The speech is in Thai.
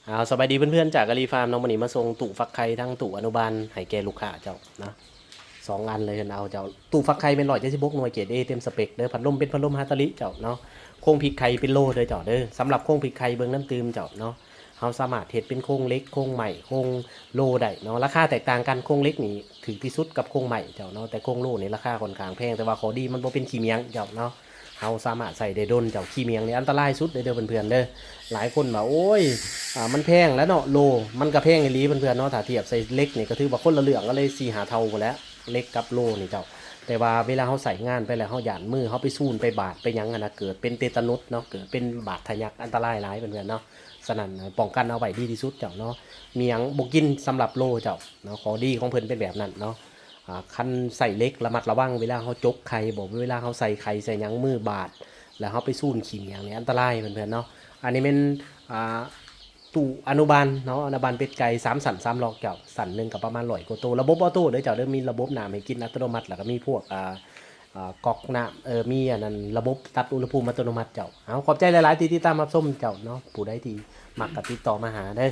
เอาสบายดีเพื่อนๆจากกะลีฟาร์มน้องมันนี่มาส่งตู้ฟักไข่ทั้งตู้อนุบาลให้แก่ลูกค้าเจ้านะ2 อันเลยเอาเจ้าตู้ฟักไข่เป็น176หน่วยเกรด A เต็มสเปคเด้อพัดลมเป็นพัดลมฮาตาลิเจ้าเนาะโครงพริกไข่เป็นโลเด้อเจ้าเด้อสำหรับโครงพริกไข่เบิ่งน้ำตืมเจ้าเนาะเฮาสามารถเฮ็ดเป็นโครงเล็กโครงใหม่โครงโลได้เนาะราคาแตกต่างกันโครงเล็กนี่ถึงที่สุดกับโครงใหม่เจ้าเนาะแต่โครงโลนี่ราคาค่อนข้างแพงแต่ว่าข้อดีมันบ่เป็นขี้เมียงเจ้าเนาะเฮาสามารถใส่ได้ดนเจ้าขี้เมียงนี่อันตรายสุดเด้อเพื่อนๆเด้อหลายคนว่าโอ้ย มันแพงแล้วเนาะโลมันก็แพงอีหลีเพื่อนๆเนาะถ้าเทียบใส่เล็กนี่ก็ถือว่าคนละเรื่องก็เลย4-5 เท่าแล้วเล็กกับโลนี่เจ้าแต่ว่าเวลาเขาใส่งานไปแล้วเขาหยานมือเขาไปซูนไปบาดไปยังนะเกิดเป็นเตตานุสเนาะเกิดเป็นบาดทะยักอันตรายหลายเพื่อนๆเนาะสนั่นป้องกันเอาไว้ดีที่สุดเจ้าเนาะมีหยังบกินสำหรับโลเจ้าเนาะขอดีของเพิ่นเป็นแบบนั้นเนาะคันใส่เล็กระมัดระวังเวลาเขาจกไข่บอกเวลาเขาใส่ไข่ใส่ยังมือบาดแล้วเขาไปซูนขีมอย่างนี้อันตรายเพื่อนๆเนาะอันนี้เป็นตู้อนุบาลเนาะอนุบาลเป็ดไก่3 สัน3 ล็อกเจ้าสันหนึ่งกับประมาณ100 กว่าตัวระบบออโต้เด้อเจ้าเด้อมีระบบน้ำให้กินอัตโนมัติแล้วก็มีพวกก๊อกน้ำมีอันนั้นระบบตัดอุณหภูมิอัตโนมัติเจ้าเอาขอบใจหลายๆที่ติดตามรับชมเจ้าเนาะผู้ใดที่มักก็ติดต่อมาหาเด้อ